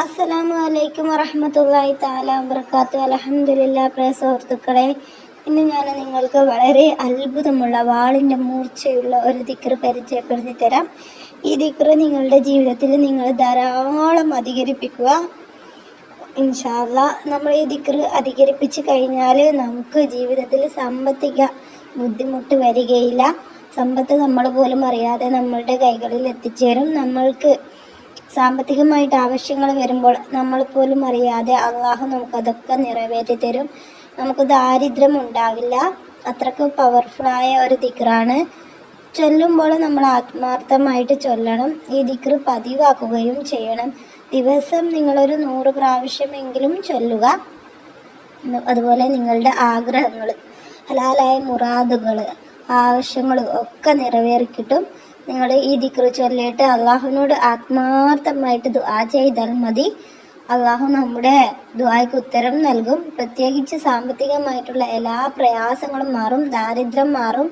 അസ്സലാമു അലൈക്കും വറഹ്മത്തുള്ളാഹി തആല വബറകാതുഹു. അൽഹംദുലില്ലാഹ്. പ്രിയ സുഹൃത്തുക്കളെ, ഇന്ന് ഞാൻ നിങ്ങൾക്ക് വളരെ അത്ഭുതമുള്ള വാളിൻ്റെ മൂർച്ചയുള്ള ഒരു ദിക്ർ പരിചയപ്പെടുത്തി തരാം. ഈ ദിക്ർ നിങ്ങളുടെ ജീവിതത്തിൽ നിങ്ങൾ ധാരാളം അധികരിപ്പിക്കുക. ഇൻഷാ അല്ലാഹ്. നമ്മൾ ഈ ദിക്ർ അധികരിപ്പിച്ച് കഴിഞ്ഞാൽ നമുക്ക് ജീവിതത്തിൽ സാമ്പത്തിക ബുദ്ധിമുട്ട് വരികയില്ല. സമ്പത്ത് നമ്മൾ പോലും അറിയാതെ നമ്മളുടെ കൈകളിൽ എത്തിച്ചേരും. നമ്മൾക്ക് സാമ്പത്തികമായിട്ട് ആവശ്യങ്ങൾ വരുമ്പോൾ നമ്മൾ പോലും അറിയാതെ അള്ളാഹു നമുക്കതൊക്കെ നിറവേറ്റി തരും. നമുക്ക് ദാരിദ്ര്യം ഉണ്ടാവില്ല. അത്രയ്ക്ക് പവർഫുള്ളായ ഒരു ദിക്റാണ്. ചൊല്ലുമ്പോൾ നമ്മൾ ആത്മാർത്ഥമായിട്ട് ചൊല്ലണം. ഈ ദിക്ർ പതിവാക്കുകയും ചെയ്യണം. ദിവസം നിങ്ങളൊരു 100 പ്രാവശ്യമെങ്കിലും ചൊല്ലുക. അതുപോലെ നിങ്ങളുടെ ആഗ്രഹങ്ങൾ, ഹലാലായ മുറാദുകൾ, ആവശ്യങ്ങൾ ഒക്കെ നിറവേറിക്കിട്ടും. നിങ്ങൾ ഈ ദിക്ർ ചൊല്ലിയിട്ട് അള്ളാഹുവിനോട് ആത്മാർത്ഥമായിട്ട് ദുആ ചെയ്താൽ മതി. അള്ളാഹു നമ്മുടെ ദുആയ്ക്ക് ഉത്തരം നൽകും. പ്രത്യേകിച്ച് സാമ്പത്തികമായിട്ടുള്ള എല്ലാ പ്രയാസങ്ങളും മാറും, ദാരിദ്ര്യം മാറും,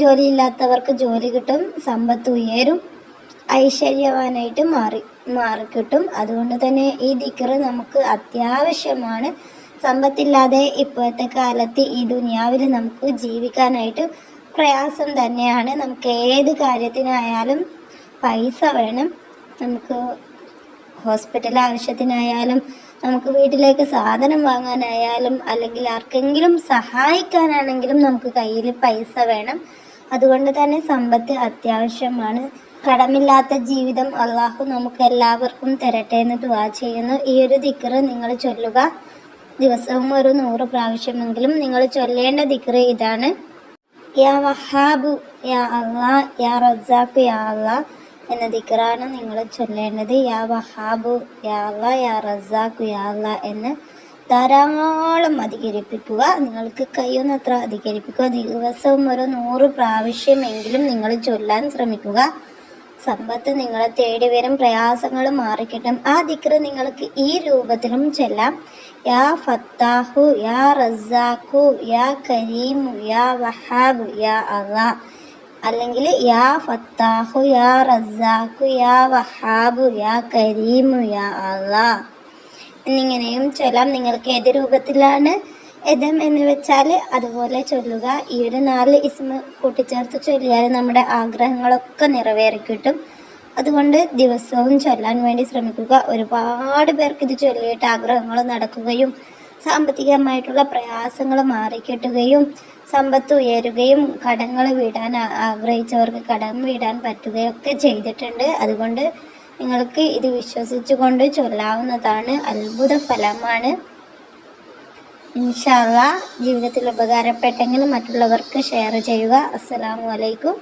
ജോലിയില്ലാത്തവർക്ക് ജോലി കിട്ടും, സമ്പത്ത് ഉയരും, ഐശ്വര്യവാനായിട്ട് മാറിക്കിട്ടും. അതുകൊണ്ട് തന്നെ ഈ ദിക്ർ നമുക്ക് അത്യാവശ്യമാണ്. സമ്പത്തില്ലാതെ ഇപ്പോഴത്തെ കാലത്ത് ഈ ദുനിയാവിൽ നമുക്ക് ജീവിക്കാനായിട്ട് പ്രയാസം തന്നെയാണ്. നമുക്ക് ഏത് കാര്യത്തിനായാലും പൈസ വേണം. നമുക്ക് ഹോസ്പിറ്റൽ ആവശ്യത്തിനായാലും, നമുക്ക് വീട്ടിലേക്ക് സാധനം വാങ്ങാനായാലും, അല്ലെങ്കിൽ ആർക്കെങ്കിലും സഹായിക്കാനാണെങ്കിലും നമുക്ക് കയ്യിൽ പൈസ വേണം. അതുകൊണ്ട് തന്നെ സമ്പത്ത് അത്യാവശ്യമാണ്. കടമില്ലാത്ത ജീവിതം അള്ളാഹു നമുക്ക് എല്ലാവർക്കും തരട്ടെ എന്ന് ദുആ ചെയ്യുന്നു. ഈ ഒരു ദിക്ർ നിങ്ങൾ ചൊല്ലുക. ദിവസവും ഒരു 100 പ്രാവശ്യമെങ്കിലും നിങ്ങൾ ചൊല്ലേണ്ട ദിക്ർ ഇതാണ്: യാ വഹാബു യാ അള്ളാ, യാ റസാഖ് യാ അള്ളാ എന്ന ദിക്റാണ് നിങ്ങൾ ചൊല്ലേണ്ടത്. യാ വഹാബു യാ അള്ളാ, യാ റസാഖ് യാ അള്ളാ എന്ന് ധാരാളം അധികരിപ്പിക്കുക. നിങ്ങൾക്ക് കഴിയുന്നത്ര അധികരിപ്പിക്കുക. ദിവസവും ഒരു 100 പ്രാവശ്യമെങ്കിലും നിങ്ങൾ ചൊല്ലാൻ ശ്രമിക്കുക. സമ്പത്ത് നിങ്ങളെ തേടി വരും, പ്രയാസങ്ങൾ മാറിക്കിട്ടും. ആ ദിക്ർ നിങ്ങൾക്ക് ഈ രൂപത്തിലും ചൊല്ലാം: യാ ഫത്താഹു യാ റസാഖു യാ കരീമു യാ വഹാബു യാ അള്ളാ, അല്ലെങ്കിൽ യാ ഫത്താഹു യാ റസാഖു യാ വഹാബു യാ കരീമു യാ അള്ളാ എന്നിങ്ങനെയും ചൊല്ലാം. നിങ്ങൾക്ക് ഏത് രൂപത്തിലാണ് ഇതം എന്ന് വെച്ചാൽ അതുപോലെ ചൊല്ലുക. ഈ ഒരു 4 ഇസ്മ കൂട്ടിച്ചേർത്ത് ചൊല്ലിയാൽ നമ്മുടെ ആഗ്രഹങ്ങളൊക്കെ നിറവേറിക്കിട്ടും. അതുകൊണ്ട് ദിവസവും ചൊല്ലാൻ വേണ്ടി ശ്രമിക്കുക. ഒരുപാട് പേർക്ക് ഇത് ചൊല്ലിയിട്ട് ആഗ്രഹങ്ങൾ നടക്കുകയും സാമ്പത്തികമായിട്ടുള്ള പ്രയാസങ്ങൾ മാറിക്കിട്ടുകയും സമ്പത്ത് ഉയരുകയും കടങ്ങൾ വീടാൻ ആഗ്രഹിച്ചവർക്ക് കടം വീടാൻ പറ്റുകയൊക്കെ ചെയ്തിട്ടുണ്ട്. അതുകൊണ്ട് നിങ്ങൾക്ക് ഇത് വിശ്വസിച്ചുകൊണ്ട് ചൊല്ലാവുന്നതാണ്. അത്ഭുത ഫലമാണ്. ഇൻഷാ അല്ലാഹ്. ജീവിതത്തിൽ ഉപകാരപ്പെട്ടെങ്കിൽ മറ്റുള്ളവർക്ക് ഷെയർ ചെയ്യുക. അസ്സലാമു അലൈക്കും.